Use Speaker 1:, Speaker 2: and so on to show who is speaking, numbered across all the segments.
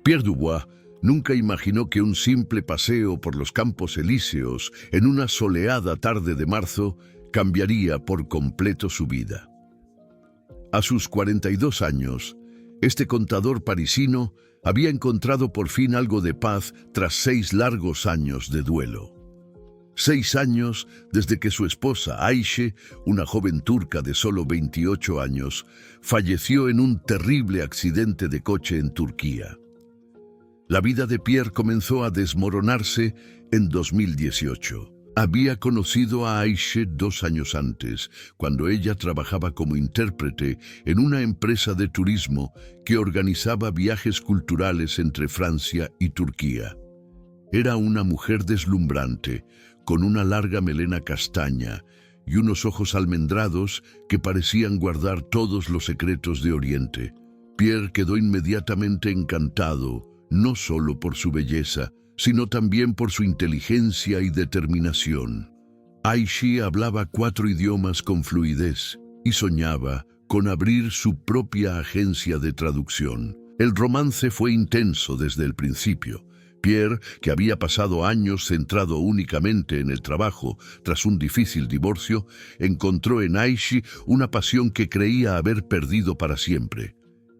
Speaker 1: Pierre Dubois nunca imaginó que un simple paseo por los Campos Elíseos en una soleada tarde de marzo cambiaría por completo su vida. A sus 42 años, este contador parisino había encontrado por fin algo de paz tras 6 largos años de duelo. 6 años desde que su esposa Ayşe, una joven turca de solo 28 años, falleció en un terrible accidente de coche en Turquía. La vida de Pierre comenzó a desmoronarse en 2018. Había conocido a Ayşe 2 años antes, cuando ella trabajaba como intérprete en una empresa de turismo que organizaba viajes culturales entre Francia y Turquía. Era una mujer deslumbrante, con una larga melena castaña y unos ojos almendrados que parecían guardar todos los secretos de Oriente. Pierre quedó inmediatamente encantado, no solo por su belleza, sino también por su inteligencia y determinación. Ayşe hablaba 4 idiomas con fluidez y soñaba con abrir su propia agencia de traducción. El romance fue intenso desde el principio. Pierre, que había pasado años centrado únicamente en el trabajo tras un difícil divorcio, encontró en Ayşe una pasión que creía haber perdido para siempre.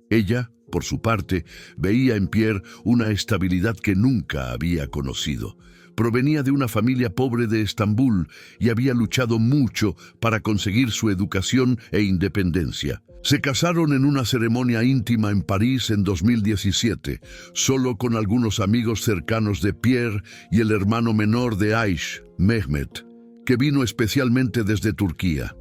Speaker 1: Ella, por su parte, veía en Pierre una estabilidad que nunca había conocido. Provenía de una familia pobre de Estambul y había luchado mucho para conseguir su educación e independencia. Se casaron en una ceremonia íntima en París en 2017, solo con algunos amigos cercanos de Pierre y el hermano menor de Ayşe, Mehmet, que vino especialmente desde Turquía.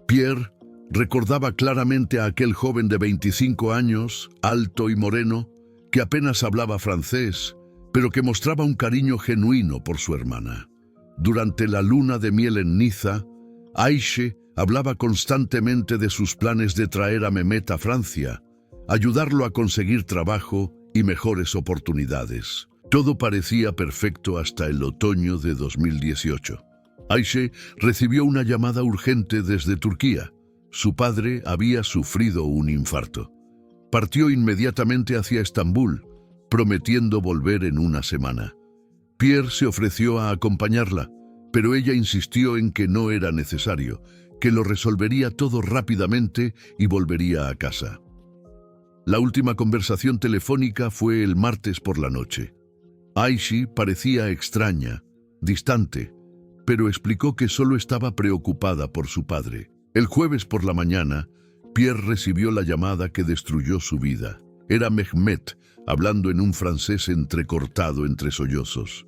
Speaker 1: Pierre recordaba claramente a aquel joven de 25 años, alto y moreno, que apenas hablaba francés, pero que mostraba un cariño genuino por su hermana. Durante la luna de miel en Niza, Ayşe hablaba constantemente de sus planes de traer a Mehmet a Francia, ayudarlo a conseguir trabajo y mejores oportunidades. Todo parecía perfecto hasta el otoño de 2018. Ayşe recibió una llamada urgente desde Turquía. Su padre había sufrido un infarto. Partió inmediatamente hacia Estambul, prometiendo volver en una semana. Pierre se ofreció a acompañarla, pero ella insistió en que no era necesario, que lo resolvería todo rápidamente y volvería a casa. La última conversación telefónica fue el martes por la noche. Ayşe parecía extraña, distante, pero explicó que solo estaba preocupada por su padre. El jueves por la mañana, Pierre recibió la llamada que destruyó su vida. Era Mehmet, hablando en un francés entrecortado entre sollozos.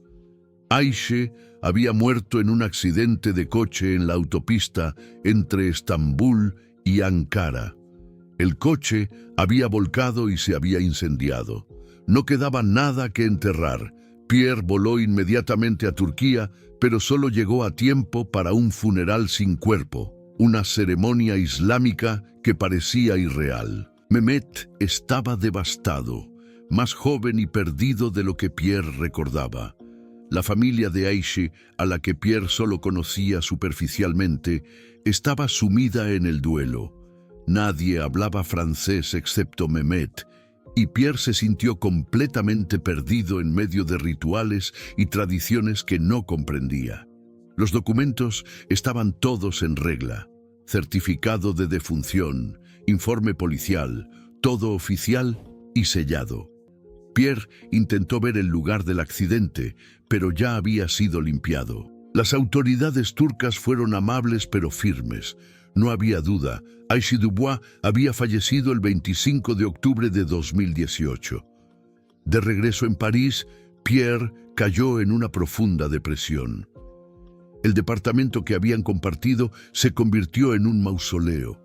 Speaker 1: Ayşe había muerto en un accidente de coche en la autopista entre Estambul y Ankara. El coche había volcado y se había incendiado. No quedaba nada que enterrar. Pierre voló inmediatamente a Turquía, pero solo llegó a tiempo para un funeral sin cuerpo, una ceremonia islámica que parecía irreal. Mehmet estaba devastado, más joven y perdido de lo que Pierre recordaba. La familia de Ayşe, a la que Pierre solo conocía superficialmente, estaba sumida en el duelo. Nadie hablaba francés excepto Mehmet, y Pierre se sintió completamente perdido en medio de rituales y tradiciones que no comprendía. Los documentos estaban todos en regla: certificado de defunción, informe policial, todo oficial y sellado. Pierre intentó ver el lugar del accidente, pero ya había sido limpiado. Las autoridades turcas fueron amables pero firmes. No había duda, Ayşe Dubois había fallecido el 25 de octubre de 2018. De regreso en París, Pierre cayó en una profunda depresión. El departamento que habían compartido se convirtió en un mausoleo.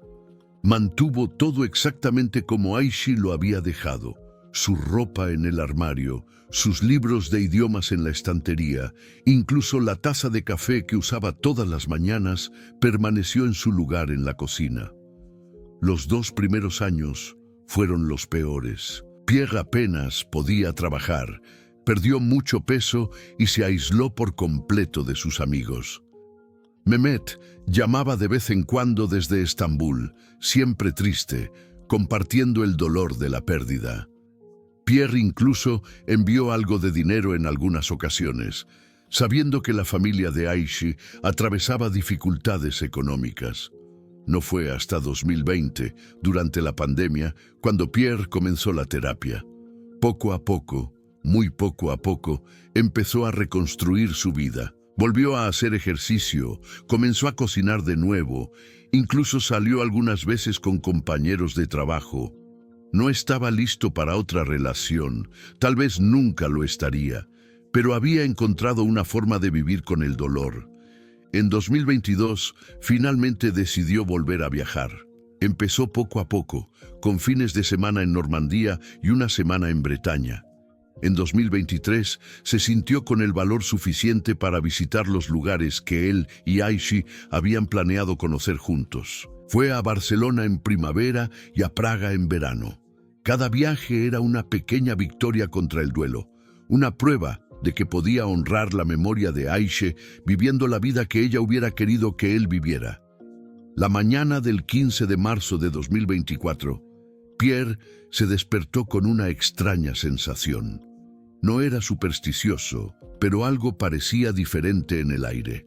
Speaker 1: Mantuvo todo exactamente como Ayşe lo había dejado: su ropa en el armario, sus libros de idiomas en la estantería, incluso la taza de café que usaba todas las mañanas permaneció en su lugar en la cocina. Los 2 primeros años fueron los peores. Pierre apenas podía trabajar, perdió mucho peso y se aisló por completo de sus amigos. Mehmet llamaba de vez en cuando desde Estambul, siempre triste, compartiendo el dolor de la pérdida. Pierre incluso envió algo de dinero en algunas ocasiones, sabiendo que la familia de Aishi atravesaba dificultades económicas. No fue hasta 2020, durante la pandemia, cuando Pierre comenzó la terapia. Poco a poco, muy poco a poco, empezó a reconstruir su vida. Volvió a hacer ejercicio, comenzó a cocinar de nuevo, incluso salió algunas veces con compañeros de trabajo. No estaba listo para otra relación, tal vez nunca lo estaría, pero había encontrado una forma de vivir con el dolor. En 2022, finalmente decidió volver a viajar. Empezó poco a poco, con fines de semana en Normandía y una semana en Bretaña. En 2023, se sintió con el valor suficiente para visitar los lugares que él y Aishi habían planeado conocer juntos. Fue a Barcelona en primavera y a Praga en verano. Cada viaje era una pequeña victoria contra el duelo, una prueba de que podía honrar la memoria de Aishi viviendo la vida que ella hubiera querido que él viviera. La mañana del 15 de marzo de 2024, Pierre se despertó con una extraña sensación. No era supersticioso, pero algo parecía diferente en el aire.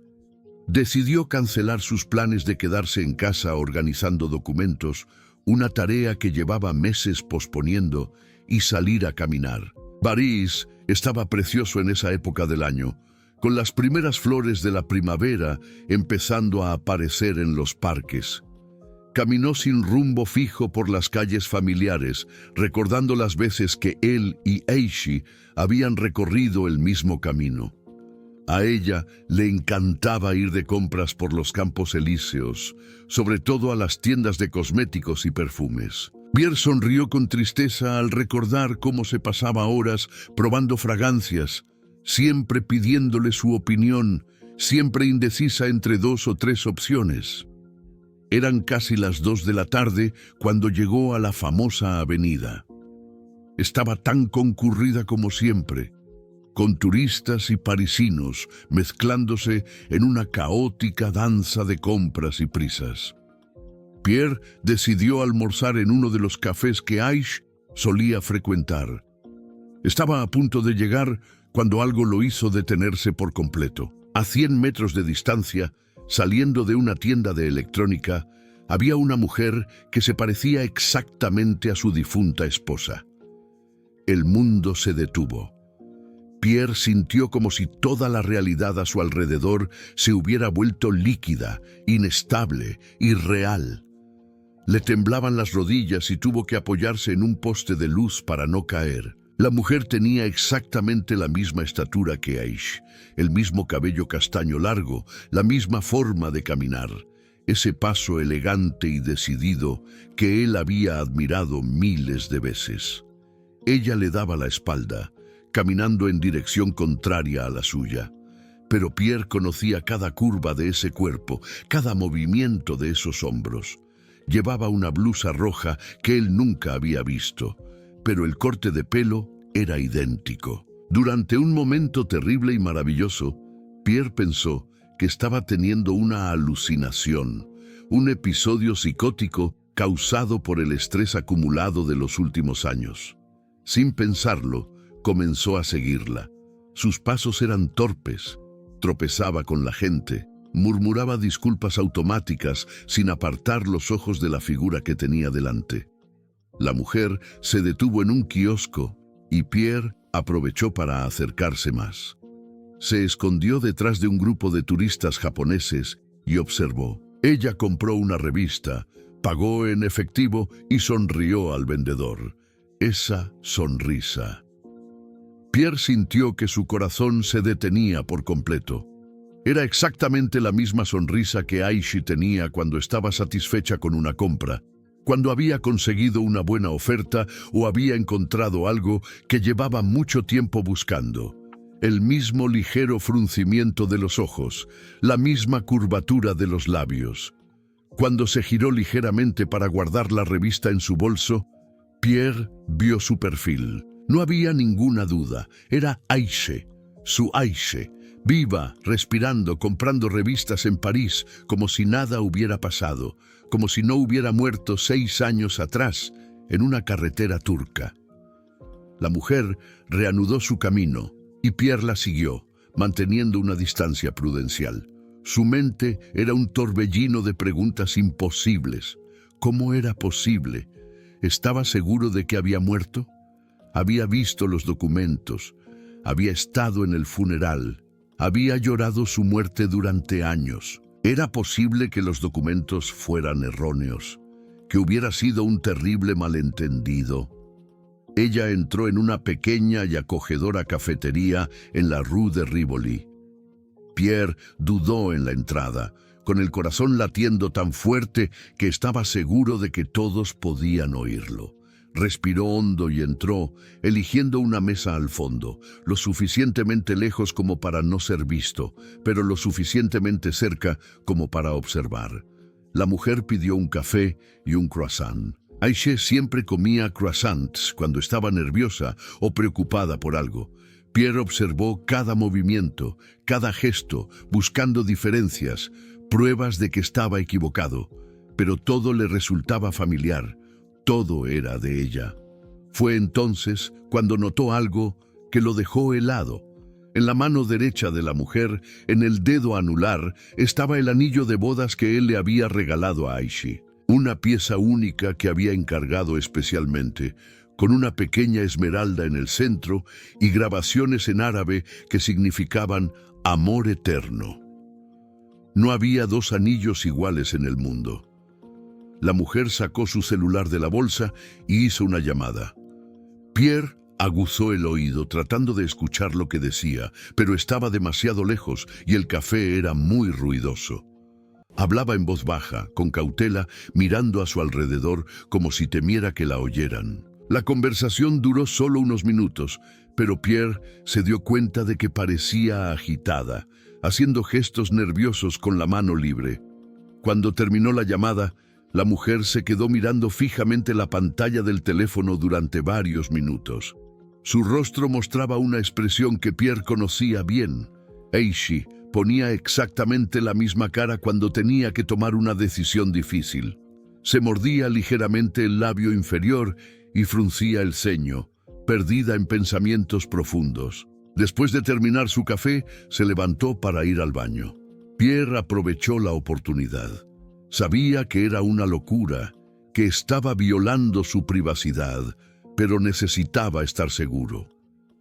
Speaker 1: Decidió cancelar sus planes de quedarse en casa organizando documentos, una tarea que llevaba meses posponiendo, y salir a caminar. París estaba precioso en esa época del año, con las primeras flores de la primavera empezando a aparecer en los parques. Caminó sin rumbo fijo por las calles familiares, recordando las veces que él y Aishi habían recorrido el mismo camino. A ella le encantaba ir de compras por los Campos Elíseos, sobre todo a las tiendas de cosméticos y perfumes. Pierre sonrió con tristeza al recordar cómo se pasaba horas probando fragancias, siempre pidiéndole su opinión, siempre indecisa entre 2 o 3 opciones. Eran casi las 2 de la tarde cuando llegó a la famosa avenida. Estaba tan concurrida como siempre, con turistas y parisinos mezclándose en una caótica danza de compras y prisas. Pierre decidió almorzar en uno de los cafés que Aishi solía frecuentar. Estaba a punto de llegar cuando algo lo hizo detenerse por completo. A 100 metros de distancia, saliendo de una tienda de electrónica, había una mujer que se parecía exactamente a su difunta esposa. El mundo se detuvo. Pierre sintió como si toda la realidad a su alrededor se hubiera vuelto líquida, inestable, irreal. Le temblaban las rodillas y tuvo que apoyarse en un poste de luz para no caer. La mujer tenía exactamente la misma estatura que Aishi, el mismo cabello castaño largo, la misma forma de caminar, ese paso elegante y decidido que él había admirado miles de veces. Ella le daba la espalda, caminando en dirección contraria a la suya. Pero Pierre conocía cada curva de ese cuerpo, cada movimiento de esos hombros. Llevaba una blusa roja que él nunca había visto, pero el corte de pelo era idéntico. Durante un momento terrible y maravilloso, Pierre pensó que estaba teniendo una alucinación, un episodio psicótico causado por el estrés acumulado de los últimos años. Sin pensarlo, comenzó a seguirla. Sus pasos eran torpes, tropezaba con la gente, murmuraba disculpas automáticas sin apartar los ojos de la figura que tenía delante. La mujer se detuvo en un kiosco y Pierre aprovechó para acercarse más. Se escondió detrás de un grupo de turistas japoneses y observó. Ella compró una revista, pagó en efectivo y sonrió al vendedor. Esa sonrisa. Pierre sintió que su corazón se detenía por completo. Era exactamente la misma sonrisa que Aishi tenía cuando estaba satisfecha con una compra, cuando había conseguido una buena oferta o había encontrado algo que llevaba mucho tiempo buscando. El mismo ligero fruncimiento de los ojos, la misma curvatura de los labios. Cuando se giró ligeramente para guardar la revista en su bolso, Pierre vio su perfil. No había ninguna duda, era Aishi, su Aishi, viva, respirando, comprando revistas en París, como si nada hubiera pasado, como si no hubiera muerto 6 años atrás, en una carretera turca. La mujer reanudó su camino y Pierre la siguió, manteniendo una distancia prudencial. Su mente era un torbellino de preguntas imposibles. ¿Cómo era posible? ¿Estaba seguro de que había muerto? Había visto los documentos, había estado en el funeral, había llorado su muerte durante años. ¿Era posible que los documentos fueran erróneos? ¿Que hubiera sido un terrible malentendido? Ella entró en una pequeña y acogedora cafetería en la Rue de Rivoli. Pierre dudó en la entrada, con el corazón latiendo tan fuerte que estaba seguro de que todos podían oírlo. Respiró hondo y entró, eligiendo una mesa al fondo, lo suficientemente lejos como para no ser visto, pero lo suficientemente cerca como para observar. La mujer pidió un café y un croissant. Aisha siempre comía croissants cuando estaba nerviosa o preocupada por algo. Pierre observó cada movimiento, cada gesto, buscando diferencias, pruebas de que estaba equivocado, pero todo le resultaba familiar. Todo era de ella. Fue entonces cuando notó algo que lo dejó helado. En la mano derecha de la mujer, en el dedo anular, estaba el anillo de bodas que él le había regalado a Aisha. Una pieza única que había encargado especialmente, con una pequeña esmeralda en el centro y grabaciones en árabe que significaban amor eterno. No había dos anillos iguales en el mundo. La mujer sacó su celular de la bolsa y hizo una llamada. Pierre aguzó el oído tratando de escuchar lo que decía, pero estaba demasiado lejos y el café era muy ruidoso. Hablaba en voz baja, con cautela, mirando a su alrededor como si temiera que la oyeran. La conversación duró solo unos minutos, pero Pierre se dio cuenta de que parecía agitada, haciendo gestos nerviosos con la mano libre. Cuando terminó la llamada, la mujer se quedó mirando fijamente la pantalla del teléfono durante varios minutos. Su rostro mostraba una expresión que Pierre conocía bien. Aisha ponía exactamente la misma cara cuando tenía que tomar una decisión difícil. Se mordía ligeramente el labio inferior y fruncía el ceño, perdida en pensamientos profundos. Después de terminar su café, se levantó para ir al baño. Pierre aprovechó la oportunidad. Sabía que era una locura, que estaba violando su privacidad, pero necesitaba estar seguro.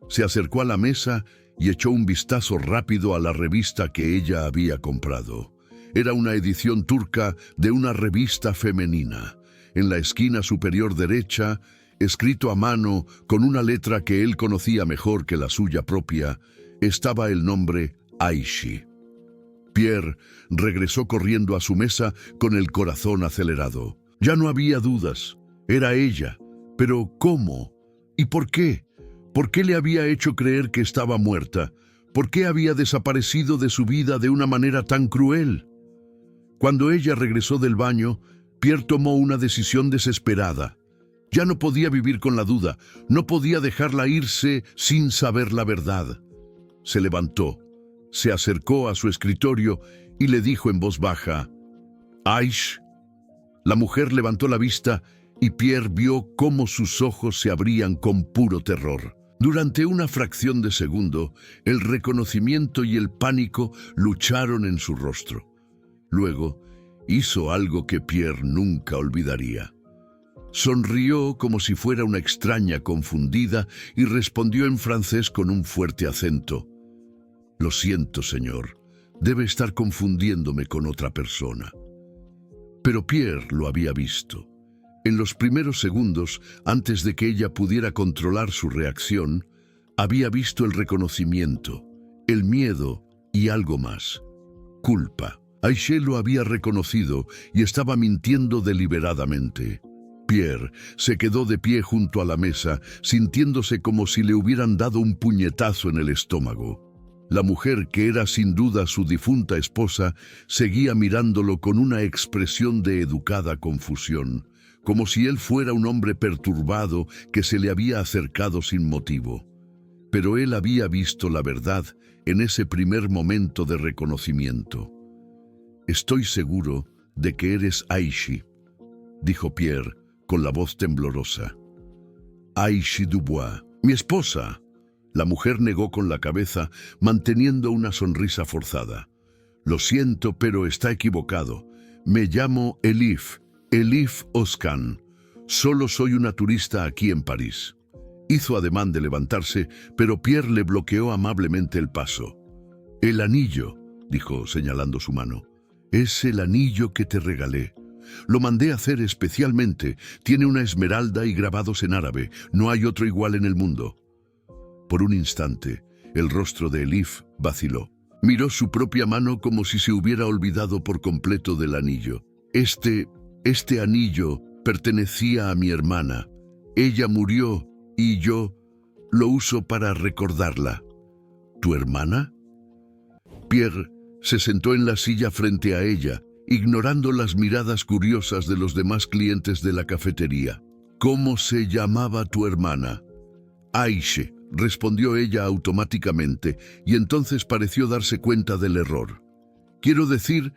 Speaker 1: Se acercó a la mesa y echó un vistazo rápido a la revista que ella había comprado. Era una edición turca de una revista femenina. En la esquina superior derecha, escrito a mano con una letra que él conocía mejor que la suya propia, estaba el nombre Aisha. Pierre regresó corriendo a su mesa con el corazón acelerado. Ya no había dudas. Era ella. Pero ¿cómo? ¿Y por qué? ¿Por qué le había hecho creer que estaba muerta? ¿Por qué había desaparecido de su vida de una manera tan cruel? Cuando ella regresó del baño, Pierre tomó una decisión desesperada. Ya no podía vivir con la duda, no podía dejarla irse sin saber la verdad. Se levantó, se acercó a su escritorio y le dijo en voz baja, «Aisha». La mujer levantó la vista y Pierre vio cómo sus ojos se abrían con puro terror. Durante una fracción de segundo, el reconocimiento y el pánico lucharon en su rostro. Luego, hizo algo que Pierre nunca olvidaría. Sonrió como si fuera una extraña confundida y respondió en francés con un fuerte acento. «Lo siento, señor. Debe estar confundiéndome con otra persona». Pero Pierre lo había visto. En los primeros segundos, antes de que ella pudiera controlar su reacción, había visto el reconocimiento, el miedo y algo más. Culpa. Aisha lo había reconocido y estaba mintiendo deliberadamente. Pierre se quedó de pie junto a la mesa, sintiéndose como si le hubieran dado un puñetazo en el estómago. La mujer, que era sin duda su difunta esposa, seguía mirándolo con una expresión de educada confusión, como si él fuera un hombre perturbado que se le había acercado sin motivo. Pero él había visto la verdad en ese primer momento de reconocimiento. «Estoy seguro de que eres Aisha», dijo Pierre con la voz temblorosa. «Aisha Dubois, Mi esposa. La mujer negó con la cabeza, manteniendo una sonrisa forzada. Lo siento, pero está equivocado. Me llamo Elif Özkan. Solo soy una turista aquí en París. Hizo ademán de levantarse, pero Pierre le bloqueó amablemente el paso. El anillo, dijo señalando su mano. Es el anillo que te regalé. Lo mandé a hacer especialmente. Tiene una esmeralda y grabados en árabe. No hay otro igual en el mundo. Por un instante, el rostro de Elif vaciló. Miró su propia mano como si se hubiera olvidado por completo del anillo. Este anillo pertenecía a mi hermana. Ella murió y yo lo uso para recordarla. ¿Tu hermana? Pierre se sentó en la silla frente a ella, ignorando las miradas curiosas de los demás clientes de la cafetería. ¿Cómo se llamaba tu hermana? Aishe, respondió ella automáticamente, y entonces pareció darse cuenta del error. Quiero decir,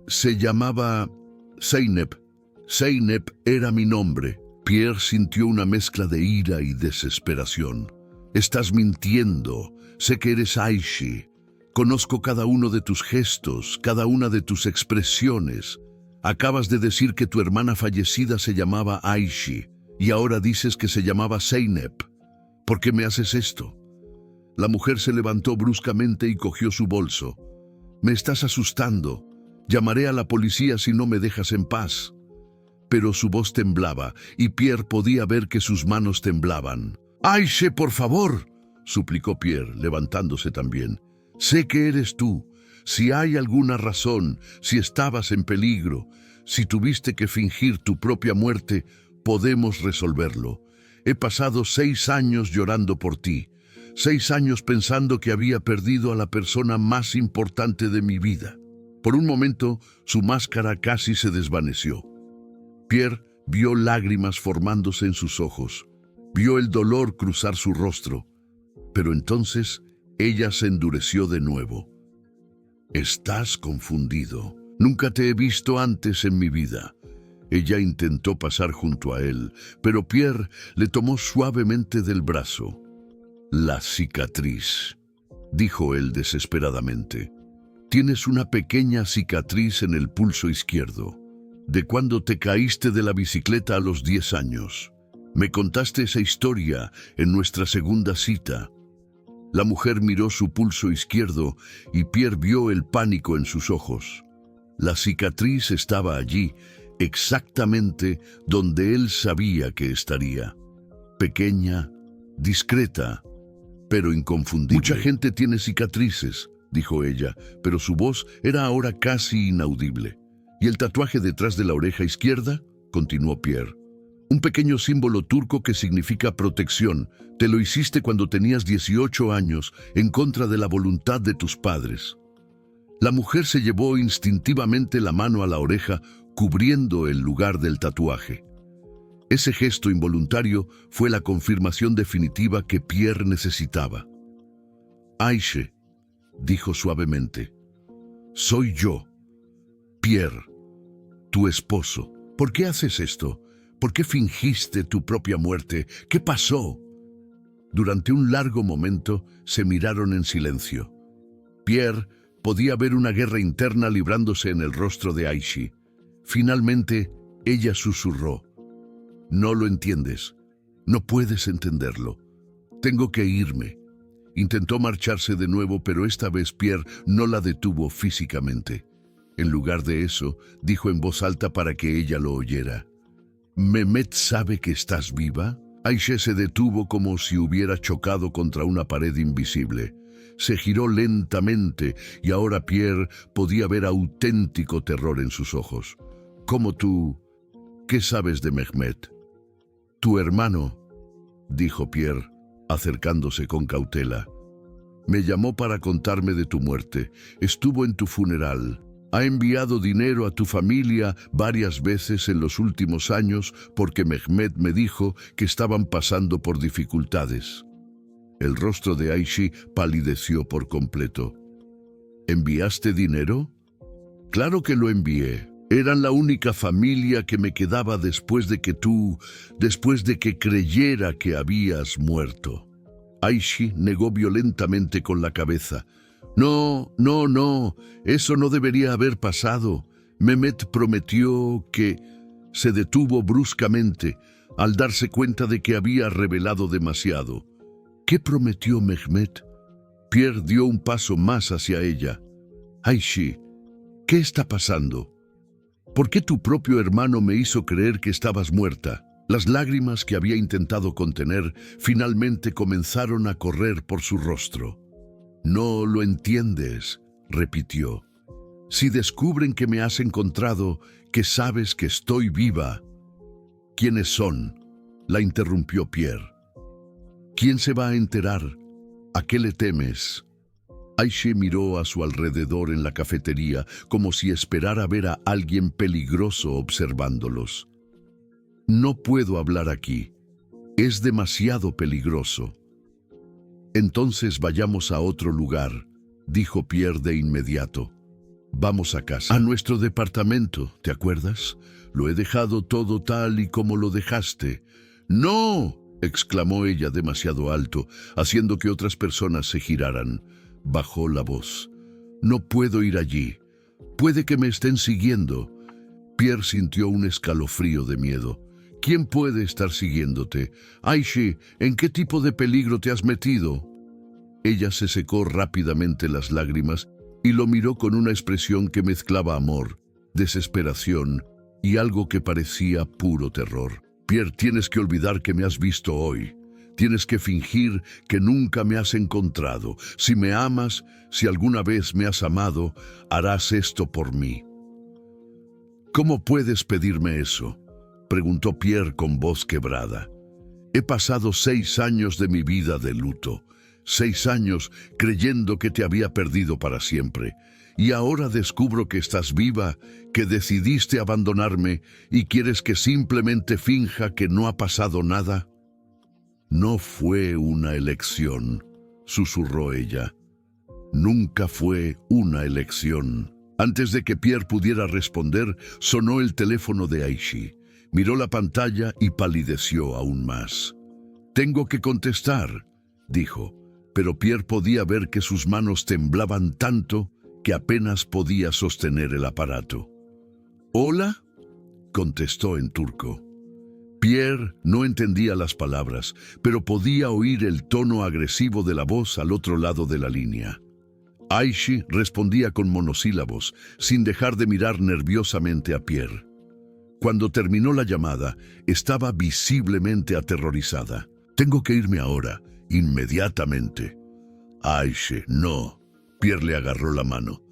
Speaker 1: se llamaba Zeynep. Zeynep era mi nombre. Pierre sintió una mezcla de ira y desesperación. Estás mintiendo. Sé que eres Aishe. Conozco cada uno de tus gestos, cada una de tus expresiones. Acabas de decir que tu hermana fallecida se llamaba Aishe, y ahora dices que se llamaba Zeynep. ¿Por qué me haces esto? La mujer se levantó bruscamente y cogió su bolso. Me estás asustando. Llamaré a la policía si no me dejas en paz. Pero su voz temblaba, y Pierre podía ver que sus manos temblaban. Aishe, por favor, suplicó Pierre, levantándose también. Sé que eres tú. Si hay alguna razón, si estabas en peligro, si tuviste que fingir tu propia muerte, podemos resolverlo. He pasado 6 años llorando por ti, 6 años pensando que había perdido a la persona más importante de mi vida. Por un momento, su máscara casi se desvaneció. Pierre vio lágrimas formándose en sus ojos, vio el dolor cruzar su rostro, pero entonces ella se endureció de nuevo. Estás confundido. Nunca te he visto antes en mi vida. Ella intentó pasar junto a él, pero Pierre le tomó suavemente del brazo. La cicatriz, dijo él desesperadamente. Tienes una pequeña cicatriz en el pulso izquierdo, de cuando te caíste de la bicicleta a los 10 años. Me contaste esa historia en nuestra segunda cita. La mujer miró su pulso izquierdo y Pierre vio el pánico en sus ojos. La cicatriz estaba allí, exactamente donde él sabía que estaría. Pequeña, discreta, pero inconfundible. Mucha gente tiene cicatrices, dijo ella, pero su voz era ahora casi inaudible. ¿Y el tatuaje detrás de la oreja izquierda? Continuó Pierre. Un pequeño símbolo turco que significa protección. Te lo hiciste cuando tenías 18 años, en contra de la voluntad de tus padres. La mujer se llevó instintivamente la mano a la oreja, cubriendo el lugar del tatuaje. Ese gesto involuntario fue la confirmación definitiva que Pierre necesitaba. Aishe, dijo suavemente, soy yo, Pierre, tu esposo. ¿Por qué haces esto? ¿Por qué fingiste tu propia muerte? ¿Qué pasó? Durante un largo momento se miraron en silencio. Pierre podía ver una guerra interna librándose en el rostro de Aishe. Finalmente, ella susurró. No lo entiendes. No puedes entenderlo. Tengo que irme. Intentó marcharse de nuevo, pero esta vez Pierre no la detuvo físicamente. En lugar de eso, dijo en voz alta para que ella lo oyera. ¿Mehmet sabe que estás viva? Aishe se detuvo como si hubiera chocado contra una pared invisible. Se giró lentamente y ahora Pierre podía ver auténtico terror en sus ojos. ¿Cómo tú? ¿Qué sabes de Mehmet? Tu hermano, dijo Pierre, acercándose con cautela. Me llamó para contarme de tu muerte. Estuvo en tu funeral. Ha enviado dinero a tu familia varias veces en los últimos años porque Mehmet me dijo que estaban pasando por dificultades. El rostro de Aishe palideció por completo. ¿Enviaste dinero? Claro que lo envié. Eran la única familia que me quedaba después de que creyera que habías muerto. Aishi negó violentamente con la cabeza. No, no, no, eso no debería haber pasado. Mehmet prometió que... Se detuvo bruscamente al darse cuenta de que había revelado demasiado. ¿Qué prometió Mehmet? Pierre dio un paso más hacia ella. Aishi, ¿qué está pasando? ¿Por qué tu propio hermano me hizo creer que estabas muerta? Las lágrimas que había intentado contener finalmente comenzaron a correr por su rostro. No lo entiendes, repitió. Si descubren que me has encontrado, que sabes que estoy viva. ¿Quiénes son? La interrumpió Pierre. ¿Quién se va a enterar? ¿A qué le temes? Aishi miró a su alrededor en la cafetería como si esperara ver a alguien peligroso observándolos. No puedo hablar aquí. Es demasiado peligroso. Entonces vayamos a otro lugar, dijo Pierre de inmediato. Vamos a casa. A nuestro departamento, ¿te acuerdas? Lo he dejado todo tal y como lo dejaste. ¡No!, exclamó ella demasiado alto, haciendo que otras personas se giraran. Bajó la voz. No puedo ir allí. Puede que me estén siguiendo. Pierre sintió un escalofrío de miedo. ¿Quién puede estar siguiéndote? Aishi, ¿en qué tipo de peligro te has metido? Ella se secó rápidamente las lágrimas y lo miró con una expresión que mezclaba amor, desesperación y algo que parecía puro terror. Pierre, tienes que olvidar que me has visto hoy. Tienes que fingir que nunca me has encontrado. Si me amas, si alguna vez me has amado, harás esto por mí. ¿Cómo puedes pedirme eso?, preguntó Pierre con voz quebrada. He pasado 6 años de mi vida de luto. 6 años creyendo que te había perdido para siempre. Y ahora descubro que estás viva, que decidiste abandonarme y quieres que simplemente finja que no ha pasado nada. No fue una elección, susurró ella. Nunca fue una elección. Antes de que Pierre pudiera responder, sonó el teléfono de Aishi. Miró la pantalla y palideció aún más. Tengo que contestar, dijo, pero Pierre podía ver que sus manos temblaban tanto que apenas podía sostener el aparato. ¿Hola?, contestó en turco. Pierre no entendía las palabras, pero podía oír el tono agresivo de la voz al otro lado de la línea. Aishi respondía con monosílabos, sin dejar de mirar nerviosamente a Pierre. Cuando terminó la llamada, estaba visiblemente aterrorizada. Tengo que irme ahora, inmediatamente. Aishi, no. Pierre le agarró la mano.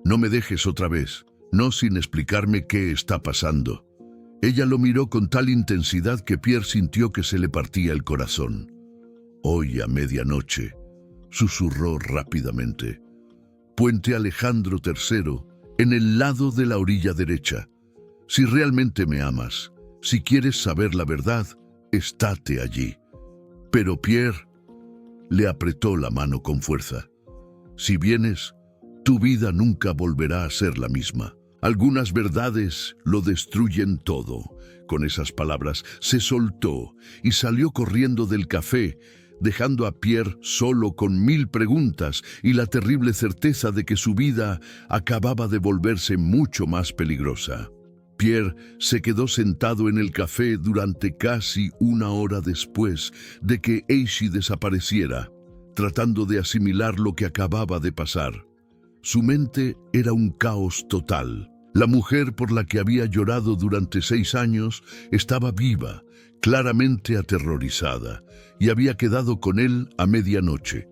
Speaker 1: No me dejes otra vez, no sin explicarme qué está pasando. Ella lo miró con tal intensidad que Pierre sintió que se le partía el corazón. Hoy a medianoche, susurró rápidamente. Puente Alejandro III, en el lado de la orilla derecha. Si realmente me amas, si quieres saber la verdad, estate allí. Pero Pierre le apretó la mano con fuerza. Si vienes, tu vida nunca volverá a ser la misma. Algunas verdades lo destruyen todo. Con esas palabras se soltó y salió corriendo del café, dejando a Pierre solo con 1000 preguntas y la terrible certeza de que su vida acababa de volverse mucho más peligrosa. Pierre se quedó sentado en el café durante casi 1 hora después de que Aishi desapareciera, tratando de asimilar lo que acababa de pasar. Su mente era un caos total. La mujer por la que había llorado durante 6 años estaba viva, claramente aterrorizada, y había quedado con él a medianoche.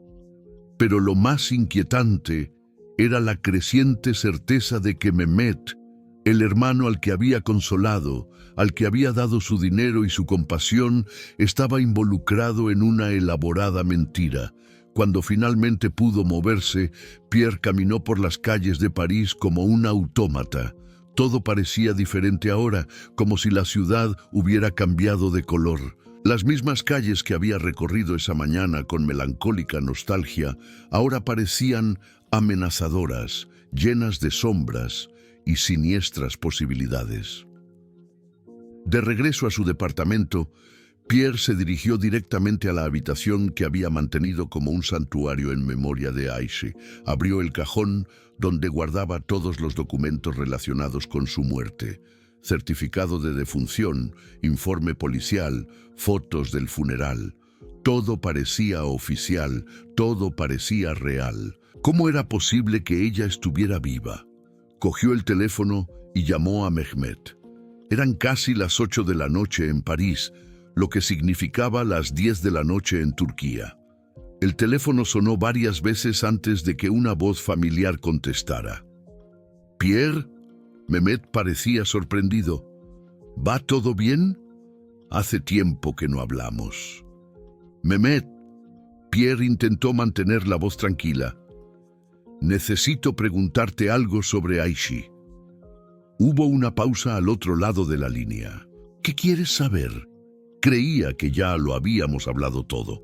Speaker 1: Pero lo más inquietante era la creciente certeza de que Mehmet, el hermano al que había consolado, al que había dado su dinero y su compasión, estaba involucrado en una elaborada mentira. Cuando finalmente pudo moverse, Pierre caminó por las calles de París como un autómata. Todo parecía diferente ahora, como si la ciudad hubiera cambiado de color. Las mismas calles que había recorrido esa mañana con melancólica nostalgia, ahora parecían amenazadoras, llenas de sombras, y siniestras posibilidades. De regreso a su departamento, Pierre se dirigió directamente a la habitación que había mantenido como un santuario en memoria de Aishi. Abrió el cajón donde guardaba todos los documentos relacionados con su muerte: certificado de defunción, informe policial, fotos del funeral. Todo parecía oficial, todo parecía real. ¿Cómo era posible que ella estuviera viva? Cogió el teléfono y llamó a Mehmet. Eran casi las 8 de la noche en París, lo que significaba las 10 de la noche en Turquía. El teléfono sonó varias veces antes de que una voz familiar contestara. «¿Pierre?» Mehmet parecía sorprendido. «¿Va todo bien? Hace tiempo que no hablamos». «Mehmet», Pierre intentó mantener la voz tranquila. «Necesito preguntarte algo sobre Aishi». Hubo una pausa al otro lado de la línea. «¿Qué quieres saber?» Creía que ya lo habíamos hablado todo.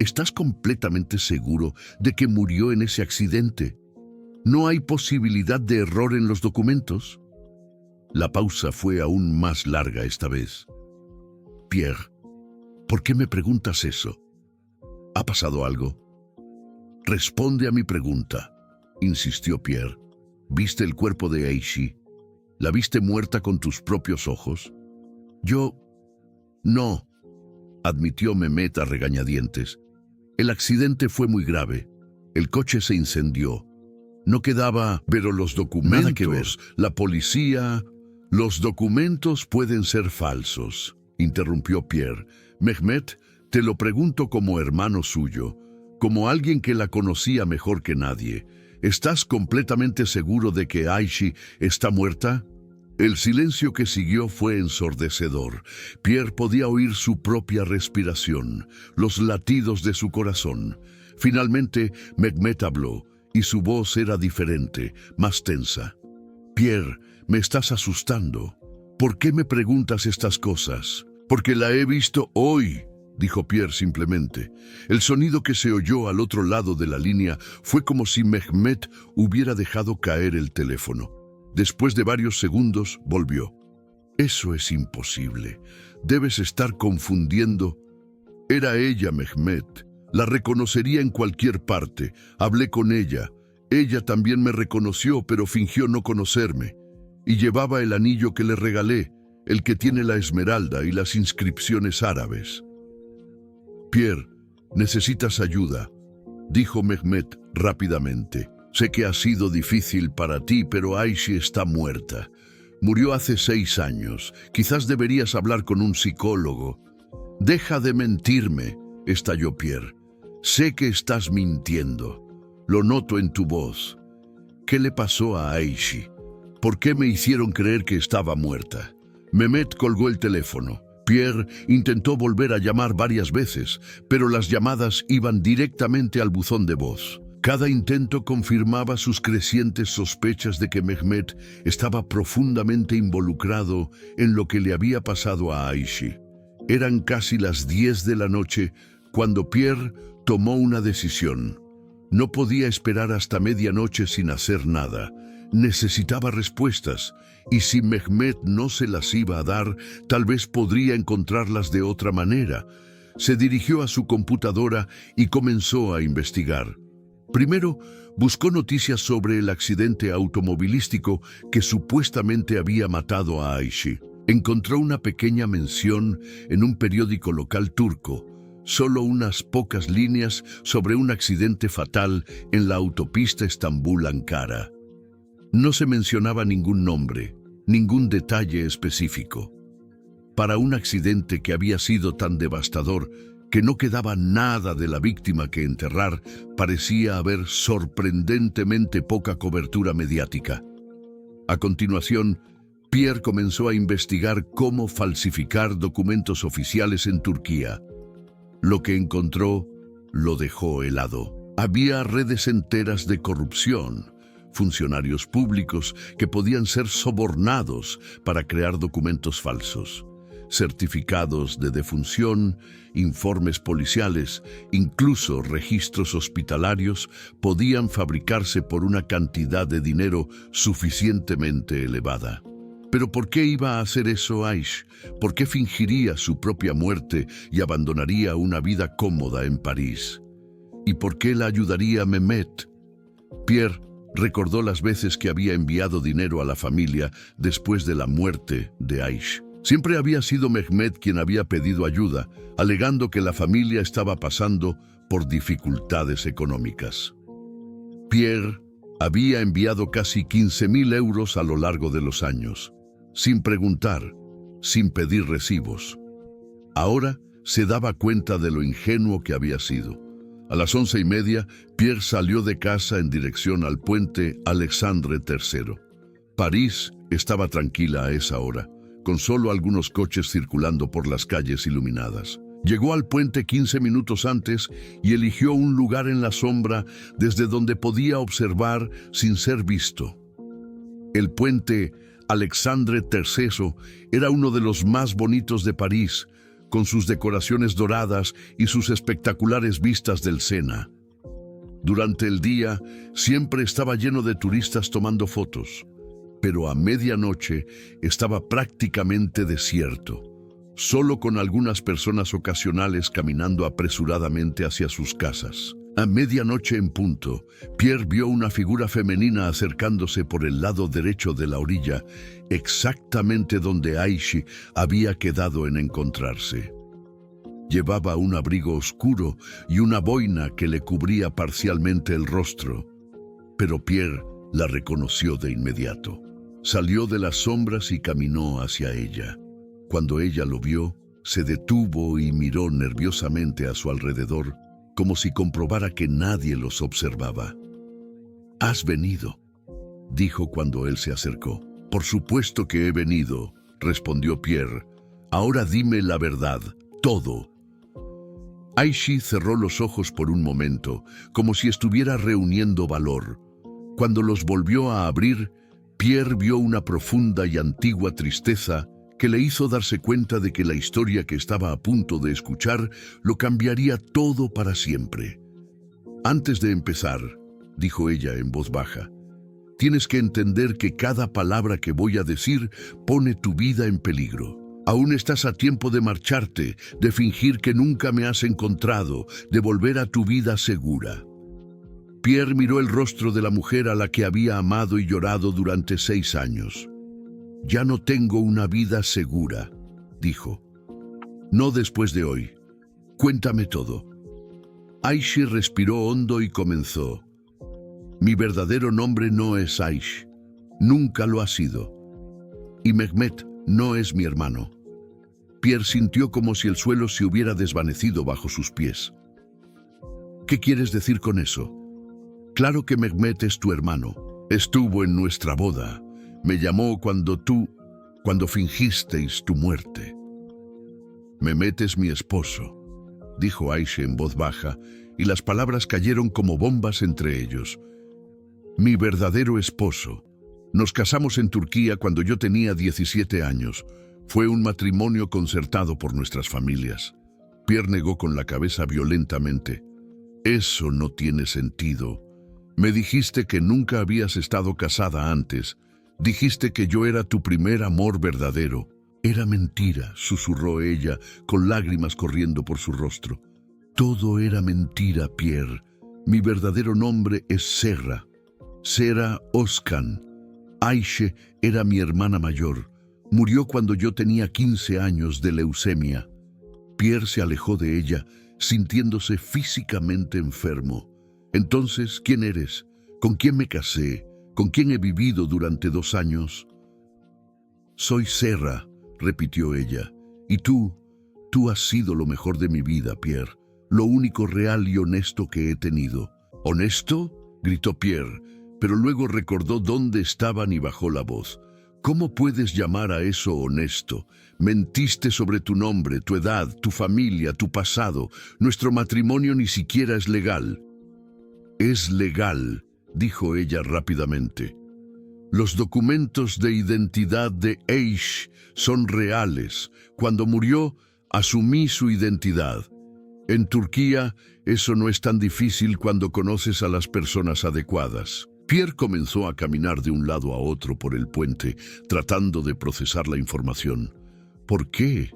Speaker 1: ¿Estás completamente seguro de que murió en ese accidente? ¿No hay posibilidad de error en los documentos? La pausa fue aún más larga esta vez. Pierre, ¿por qué me preguntas eso? ¿Ha pasado algo? Responde a mi pregunta, insistió Pierre. ¿Viste el cuerpo de Aishi? ¿La viste muerta con tus propios ojos? Yo... No, admitió Mehmet a regañadientes. El accidente fue muy grave. El coche se incendió. No quedaba, pero los documentos... Nada que ver. La policía... Los documentos pueden ser falsos, interrumpió Pierre. Mehmet, te lo pregunto como hermano suyo, como alguien que la conocía mejor que nadie. ¿Estás completamente seguro de que Aishi está muerta? El silencio que siguió fue ensordecedor. Pierre podía oír su propia respiración, los latidos de su corazón. Finalmente, Mehmet habló, y su voz era diferente, más tensa. «Pierre, me estás asustando. ¿Por qué me preguntas estas cosas?» «Porque la he visto hoy», dijo Pierre simplemente. El sonido que se oyó al otro lado de la línea fue como si Mehmet hubiera dejado caer el teléfono. Después de varios segundos, volvió. «Eso es imposible. Debes estar confundiendo». «Era ella, Mehmet. La reconocería en cualquier parte. Hablé con ella. Ella también me reconoció, pero fingió no conocerme. Y llevaba el anillo que le regalé, el que tiene la esmeralda y las inscripciones árabes». «Pierre, necesitas ayuda», dijo Mehmet rápidamente. «Sé que ha sido difícil para ti, pero Aishi está muerta. Murió hace 6 años. Quizás deberías hablar con un psicólogo». «Deja de mentirme», estalló Pierre. «Sé que estás mintiendo. Lo noto en tu voz. ¿Qué le pasó a Aishi? ¿Por qué me hicieron creer que estaba muerta?» Mehmet colgó el teléfono. Pierre intentó volver a llamar varias veces, pero las llamadas iban directamente al buzón de voz. Cada intento confirmaba sus crecientes sospechas de que Mehmet estaba profundamente involucrado en lo que le había pasado a Aishi. Eran casi las 10 de la noche cuando Pierre tomó una decisión. No podía esperar hasta medianoche sin hacer nada. Necesitaba respuestas, y si Mehmet no se las iba a dar, tal vez podría encontrarlas de otra manera. Se dirigió a su computadora y comenzó a investigar. Primero, buscó noticias sobre el accidente automovilístico que supuestamente había matado a Aishi. Encontró una pequeña mención en un periódico local turco, solo unas pocas líneas sobre un accidente fatal en la autopista Estambul-Ankara. No se mencionaba ningún nombre, ningún detalle específico. Para un accidente que había sido tan devastador que no quedaba nada de la víctima que enterrar, parecía haber sorprendentemente poca cobertura mediática. A continuación, Pierre comenzó a investigar cómo falsificar documentos oficiales en Turquía. Lo que encontró lo dejó helado. Había redes enteras de corrupción, funcionarios públicos que podían ser sobornados para crear documentos falsos. certificados de defunción, informes policiales, incluso registros hospitalarios podían fabricarse por una cantidad de dinero suficientemente elevada. ¿Pero por qué iba a hacer eso Aish? ¿Por qué fingiría su propia muerte y abandonaría una vida cómoda en París? ¿Y por qué la ayudaría Mehmet? Pierre recordó las veces que había enviado dinero a la familia después de la muerte de Aish. Siempre había sido Mehmet quien había pedido ayuda, alegando que la familia estaba pasando por dificultades económicas. Pierre había enviado casi 15.000 euros a lo largo de los años, sin preguntar, sin pedir recibos. Ahora se daba cuenta de lo ingenuo que había sido. A las 11:30, Pierre salió de casa en dirección al puente Alexandre III. París estaba tranquila a esa hora, con solo algunos coches circulando por las calles iluminadas. Llegó al puente 15 minutos antes y eligió un lugar en la sombra desde donde podía observar sin ser visto. El puente Alexandre III era uno de los más bonitos de París, con sus decoraciones doradas y sus espectaculares vistas del Sena. Durante el día siempre estaba lleno de turistas tomando fotos, pero a medianoche estaba prácticamente desierto, solo con algunas personas ocasionales caminando apresuradamente hacia sus casas. A medianoche en punto, Pierre vio una figura femenina acercándose por el lado derecho de la orilla, exactamente donde Aishi había quedado en encontrarse. Llevaba un abrigo oscuro y una boina que le cubría parcialmente el rostro, pero Pierre la reconoció de inmediato. Salió de las sombras y caminó hacia ella. Cuando ella lo vio, se detuvo y miró nerviosamente a su alrededor, como si comprobara que nadie los observaba. «¿Has venido?», dijo cuando él se acercó. «Por supuesto que he venido», respondió Pierre. «Ahora dime la verdad, todo». Aishi cerró los ojos por un momento, como si estuviera reuniendo valor. Cuando los volvió a abrir, Pierre vio una profunda y antigua tristeza que le hizo darse cuenta de que la historia que estaba a punto de escuchar lo cambiaría todo para siempre. «Antes de empezar», dijo ella en voz baja, «tienes que entender que cada palabra que voy a decir pone tu vida en peligro. Aún estás a tiempo de marcharte, de fingir que nunca me has encontrado, de volver a tu vida segura». Pierre miró el rostro de la mujer a la que había amado y llorado durante 6 años. «Ya no tengo una vida segura», dijo. «No después de hoy. Cuéntame todo». Aishi respiró hondo y comenzó. «Mi verdadero nombre no es Aish. Nunca lo ha sido. Y Mehmet no es mi hermano». Pierre sintió como si el suelo se hubiera desvanecido bajo sus pies. «¿Qué quieres decir con eso? Claro que Mehmet es tu hermano. Estuvo en nuestra boda. Me llamó cuando fingisteis tu muerte». «Mehmet es mi esposo», dijo Aishi en voz baja, y las palabras cayeron como bombas entre ellos. «Mi verdadero esposo. Nos casamos en Turquía cuando yo tenía 17 años. Fue un matrimonio concertado por nuestras familias». Pierre negó con la cabeza violentamente. «Eso no tiene sentido. Me dijiste que nunca habías estado casada antes. Dijiste que yo era tu primer amor verdadero». «Era mentira», susurró ella, con lágrimas corriendo por su rostro. «Todo era mentira, Pierre. Mi verdadero nombre es Serra. Serra Özkan. Ayşe era mi hermana mayor. Murió cuando yo tenía 15 años de leucemia». Pierre se alejó de ella, sintiéndose físicamente enfermo. «Entonces, ¿quién eres? ¿Con quién me casé? ¿Con quién he vivido durante 2 años?» «Soy Serra», repitió ella. «Y tú has sido lo mejor de mi vida, Pierre. Lo único real y honesto que he tenido». «¿Honesto?», gritó Pierre, pero luego recordó dónde estaban y bajó la voz. «¿Cómo puedes llamar a eso honesto? Mentiste sobre tu nombre, tu edad, tu familia, tu pasado. Nuestro matrimonio ni siquiera es legal». «Es legal», dijo ella rápidamente. Los documentos de identidad de Aish son reales. Cuando murió, asumí su identidad. En Turquía, eso no es tan difícil cuando conoces a las personas adecuadas. Pierre comenzó a caminar de un lado a otro por el puente, tratando de procesar la información. ¿Por qué?